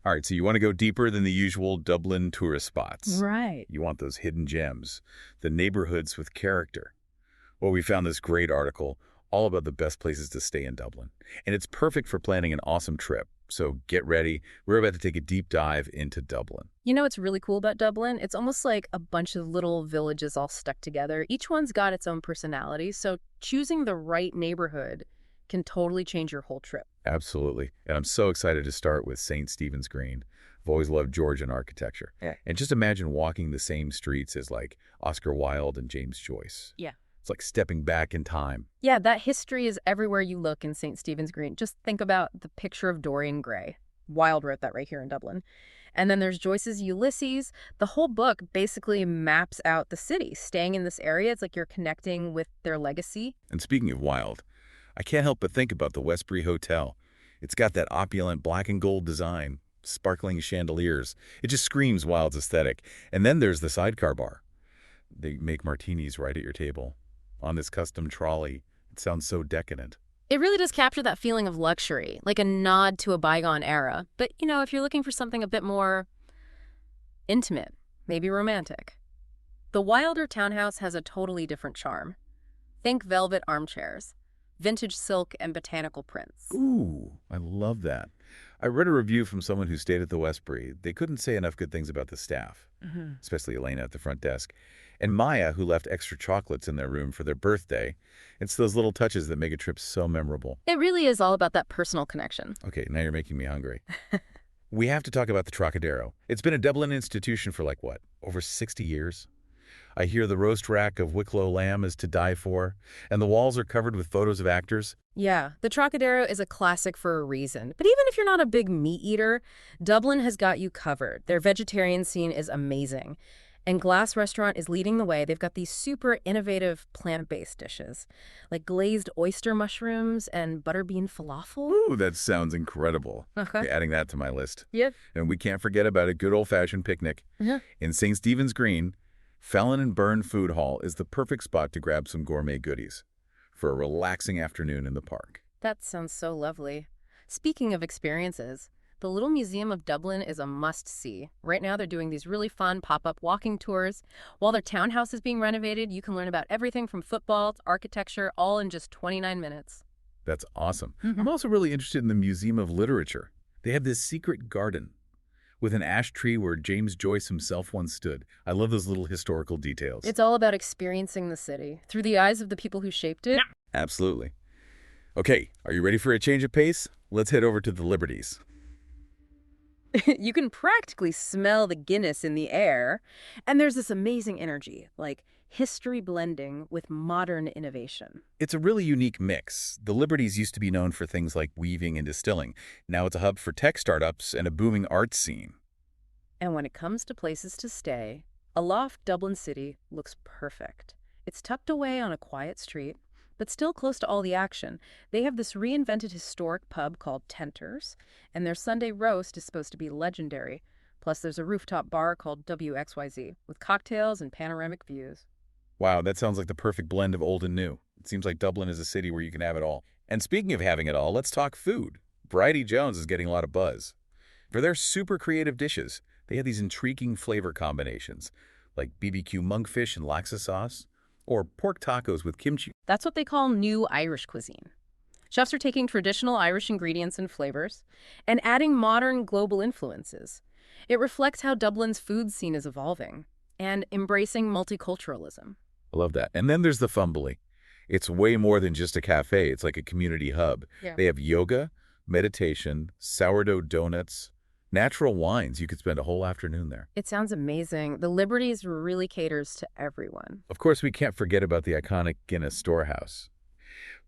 All right, so you want to go deeper than the usual Dublin tourist spots. Right. You want those hidden gems, the neighborhoods with character. Well, we found this great article all about the best places to stay in Dublin. And it's perfect for planning an awesome trip. So get ready. We're about to take a deep dive into Dublin. You know what's really cool about Dublin? It's almost like a bunch of little villages all stuck together. Each one's got its own personality, so choosing the right neighborhood can totally change your whole trip. Absolutely. And I'm so excited to start with St. Stephen's Green. I've always loved Georgian architecture. Yeah. And just imagine walking the same streets as like Oscar Wilde and James Joyce. Yeah. It's like stepping back in time. Yeah, that history is everywhere you look in St. Stephen's Green. Just think about the picture of Dorian Gray. Wilde wrote that right here in Dublin. And then there's Joyce's Ulysses. The whole book basically maps out the city. Staying in this area, it's like you're connecting with their legacy. And speaking of Wilde, I can't help but think about the Westbury Hotel. It's got that opulent black and gold design, sparkling chandeliers. It just screams Wilde's aesthetic. And then there's the sidecar bar. They make martinis right at your table on this custom trolley. It sounds so decadent. It really does capture that feeling of luxury, like a nod to a bygone era. But, if you're looking for something a bit more intimate, maybe romantic, the Wilder townhouse has a totally different charm. Think velvet armchairs, vintage silk, and botanical prints. Ooh, I love that. I read a review from someone who stayed at the Westbury. They couldn't say enough good things about the staff, especially Elena at the front desk. And Maya, who left extra chocolates in their room for their birthday. It's those little touches that make a trip so memorable. It really is all about that personal connection. Okay, now you're making me hungry. We have to talk about the Trocadero. It's been a Dublin institution for like, what, over 60 years? I hear the roast rack of Wicklow lamb is to die for, and the walls are covered with photos of actors. Yeah, the Trocadero is a classic for a reason. But even if you're not a big meat eater, Dublin has got you covered. Their vegetarian scene is amazing. And Glass Restaurant is leading the way. They've got these super innovative plant-based dishes, like glazed oyster mushrooms and butterbean falafel. Ooh, that sounds incredible. Okay, adding that to my list. Yep. And we can't forget about a good old-fashioned picnic. In St. Stephen's Green, Fallon and Byrne Food Hall is the perfect spot to grab some gourmet goodies for a relaxing afternoon in the park. That sounds so lovely. Speaking of experiences, the Little Museum of Dublin is a must-see. Right now, they're doing these really fun pop-up walking tours. While their townhouse is being renovated, you can learn about everything from football to architecture, all in just 29 minutes. That's awesome. I'm also really interested in the Museum of Literature. They have this secret garden with an ash tree where James Joyce himself once stood. I love those little historical details. It's all about experiencing the city through the eyes of the people who shaped it. Absolutely. Okay, are you ready for a change of pace? Let's head over to the Liberties. You can practically smell the Guinness in the air. And there's this amazing energy, like history blending with modern innovation. It's a really unique mix. The Liberties used to be known for things like weaving and distilling. Now it's a hub for tech startups and a booming arts scene. And when it comes to places to stay, Aloft Dublin City looks perfect. It's tucked away on a quiet street, but still close to all the action. They have this reinvented historic pub called Tenter's, and their Sunday roast is supposed to be legendary. Plus, there's a rooftop bar called WXYZ with cocktails and panoramic views. Wow, that sounds like the perfect blend of old and new. It seems like Dublin is a city where you can have it all. And speaking of having it all, let's talk food. Bridie Jones is getting a lot of buzz. For their super creative dishes, they have these intriguing flavor combinations, like BBQ monkfish and laksa sauce, or pork tacos with kimchi. That's what they call new Irish cuisine. Chefs are taking traditional Irish ingredients and flavors and adding modern global influences. It reflects how Dublin's food scene is evolving and embracing multiculturalism. I love that. And then there's the Fumbly. It's way more than just a cafe. It's like a community hub. Yeah. They have yoga, meditation, sourdough donuts, natural wines. You could spend a whole afternoon there. It sounds amazing. The Liberties really caters to everyone. Of course, we can't forget about the iconic Guinness Storehouse.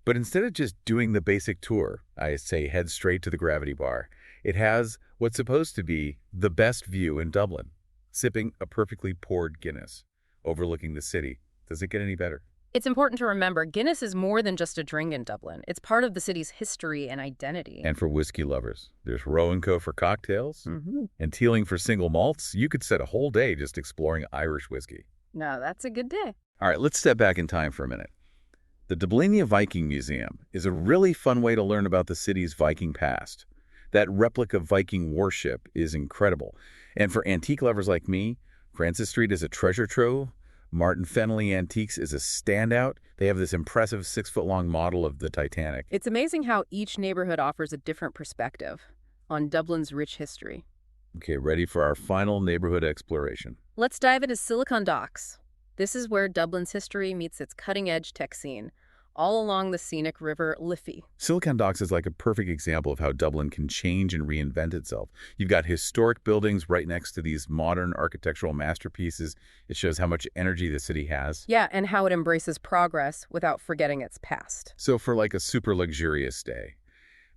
But instead of just doing the basic tour, I say head straight to the Gravity Bar. It has what's supposed to be the best view in Dublin, sipping a perfectly poured Guinness, overlooking the city. Does it get any better? It's important to remember Guinness is more than just a drink in Dublin. It's part of the city's history and identity. And for whiskey lovers, there's Roe & Co. for cocktails, and Teeling for single malts. You could set a whole day just exploring Irish whiskey. No, that's a good day. All right, let's step back in time for a minute. The Dublinia Viking Museum is a really fun way to learn about the city's Viking past. That replica Viking warship is incredible. And for antique lovers like me, Francis Street is a treasure trove. Martin Fennelly Antiques is a standout. They have this impressive 6-foot-long model of the Titanic. It's amazing how each neighborhood offers a different perspective on Dublin's rich history. Okay, ready for our final neighborhood exploration. Let's dive into Silicon Docks. This is where Dublin's history meets its cutting-edge tech scene, all along the scenic river Liffey. Silicon Docks is like a perfect example of how Dublin can change and reinvent itself. You've got historic buildings right next to these modern architectural masterpieces. It shows how much energy the city has. Yeah, and how it embraces progress without forgetting its past. So for like a super luxurious stay,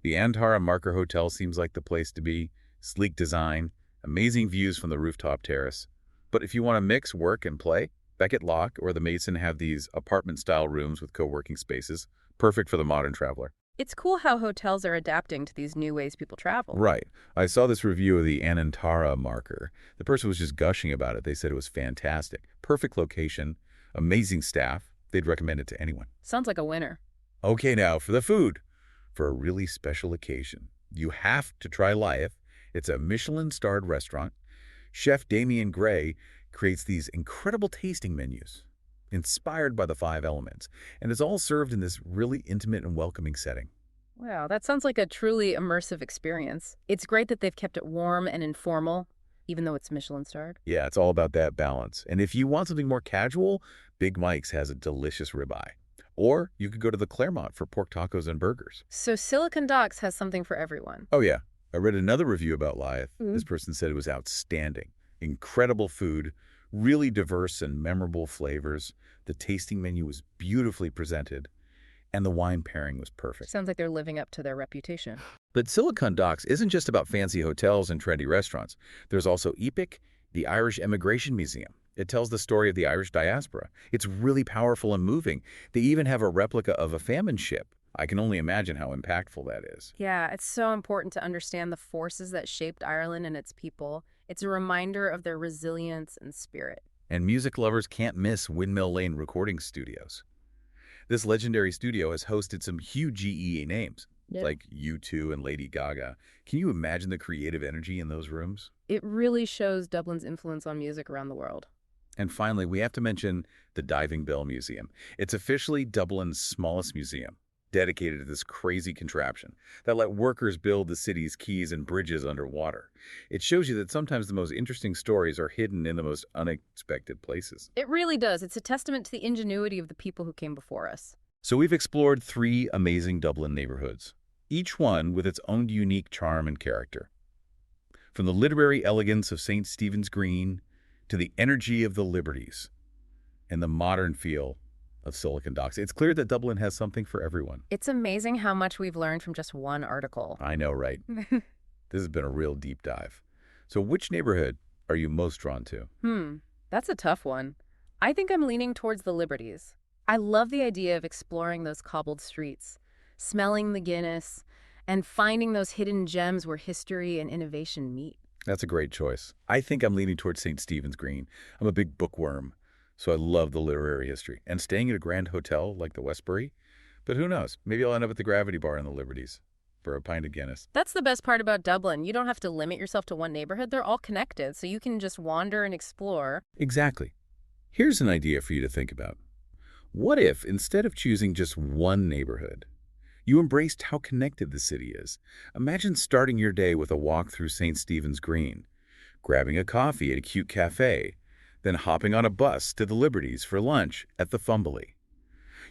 the Antara Marker Hotel seems like the place to be. Sleek design, amazing views from the rooftop terrace. But if you want to mix work and play, Beckett Lock or the Mason have these apartment-style rooms with co-working spaces, perfect for the modern traveler. It's cool how hotels are adapting to these new ways people travel. Right. I saw this review of the Anantara Marker. The person was just gushing about it. They said it was fantastic. Perfect location, amazing staff. They'd recommend it to anyone. Sounds like a winner. Okay, now for the food. For a really special occasion, you have to try Life. It's a Michelin-starred restaurant. Chef Damien Gray creates these incredible tasting menus, inspired by the 5 elements, and it's all served in this really intimate and welcoming setting. Wow, that sounds like a truly immersive experience. It's great that they've kept it warm and informal, even though it's Michelin-starred. Yeah, it's all about that balance. And if you want something more casual, Big Mike's has a delicious ribeye. Or you could go to the Claremont for pork tacos and burgers. So Silicon Docks has something for everyone. Oh, yeah. I read another review about Life. Mhm. This person said it was outstanding. Incredible food, really diverse and memorable flavors. The tasting menu was beautifully presented, and the wine pairing was perfect. Sounds like they're living up to their reputation. But Silicon Docks isn't just about fancy hotels and trendy restaurants. There's also EPIC, the Irish Emigration Museum. It tells the story of the Irish diaspora. It's really powerful and moving. They even have a replica of a famine ship. I can only imagine how impactful that is. Yeah, it's so important to understand the forces that shaped Ireland and its people. It's a reminder of their resilience and spirit. And music lovers can't miss Windmill Lane Recording Studios. This legendary studio has hosted some huge GEA names, like U2 and Lady Gaga. Can you imagine the creative energy in those rooms? It really shows Dublin's influence on music around the world. And finally, we have to mention the Diving Bell Museum. It's officially Dublin's smallest museum, dedicated to this crazy contraption that let workers build the city's quays and bridges underwater. It shows you that sometimes the most interesting stories are hidden in the most unexpected places. It really does. It's a testament to the ingenuity of the people who came before us. So we've explored 3 amazing Dublin neighborhoods, each one with its own unique charm and character. From the literary elegance of St. Stephen's Green to the energy of the Liberties and the modern feel of Silicon Docks, it's clear that Dublin has something for everyone. It's amazing how much we've learned from just one article. I know, right? This has been a real deep dive. So which neighborhood are you most drawn to? That's a tough one. I think I'm leaning towards the Liberties. I love the idea of exploring those cobbled streets, smelling the Guinness, and finding those hidden gems where history and innovation meet. That's a great choice. I think I'm leaning towards St. Stephen's Green. I'm a big bookworm, so I love the literary history. And staying at a grand hotel like the Westbury, but who knows? Maybe I'll end up at the Gravity Bar in the Liberties for a pint of Guinness. That's the best part about Dublin. You don't have to limit yourself to one neighborhood. They're all connected, so you can just wander and explore. Exactly. Here's an idea for you to think about. What if, instead of choosing just one neighborhood, you embraced how connected the city is? Imagine starting your day with a walk through St. Stephen's Green, grabbing a coffee at a cute cafe, then hopping on a bus to the Liberties for lunch at the Fumbly.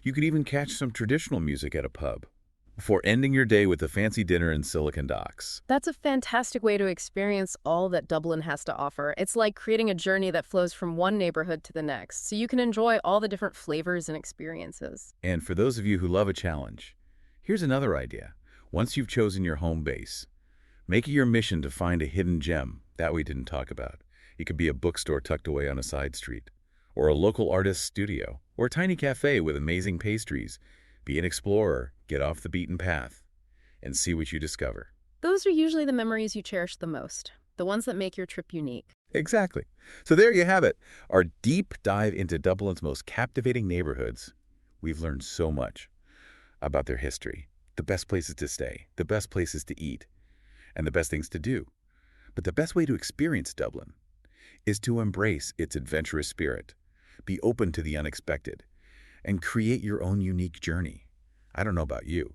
You could even catch some traditional music at a pub, before ending your day with a fancy dinner in Silicon Docks. That's a fantastic way to experience all that Dublin has to offer. It's like creating a journey that flows from one neighborhood to the next, so you can enjoy all the different flavors and experiences. And for those of you who love a challenge, here's another idea. Once you've chosen your home base, make it your mission to find a hidden gem that we didn't talk about. It could be a bookstore tucked away on a side street, or a local artist's studio, or a tiny cafe with amazing pastries. Be an explorer, get off the beaten path, and see what you discover. Those are usually the memories you cherish the most, the ones that make your trip unique. Exactly. So there you have it, our deep dive into Dublin's most captivating neighborhoods. We've learned so much about their history, the best places to stay, the best places to eat, and the best things to do. But the best way to experience Dublin is to embrace its adventurous spirit, be open to the unexpected, and create your own unique journey. I don't know about you,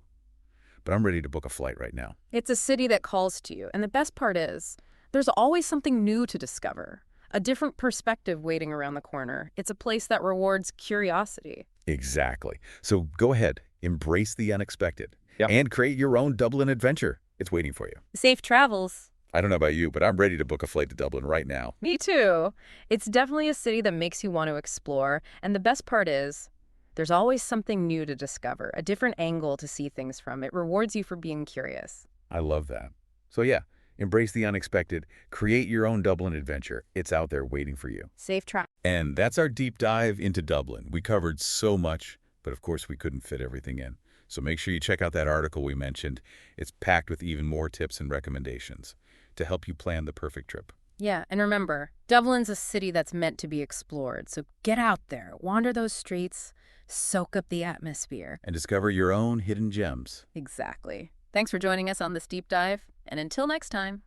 but I'm ready to book a flight right now. It's a city that calls to you, and the best part is, there's always something new to discover, a different perspective waiting around the corner. It's a place that rewards curiosity. Exactly. So go ahead, embrace the unexpected, Yep. and create your own Dublin adventure. It's waiting for you. Safe travels. I don't know about you, but I'm ready to book a flight to Dublin right now. Me too. It's definitely a city that makes you want to explore, and the best part is, there's always something new to discover, a different angle to see things from. It rewards you for being curious. I love that. So yeah, embrace the unexpected, create your own Dublin adventure. It's out there waiting for you. Safe travel. And that's our deep dive into Dublin. We covered so much, but of course we couldn't fit everything in. So make sure you check out that article we mentioned. It's packed with even more tips and recommendations to help you plan the perfect trip. Yeah, and remember, Dublin's a city that's meant to be explored, so get out there, wander those streets, soak up the atmosphere. And discover your own hidden gems. Exactly. Thanks for joining us on this deep dive, and until next time.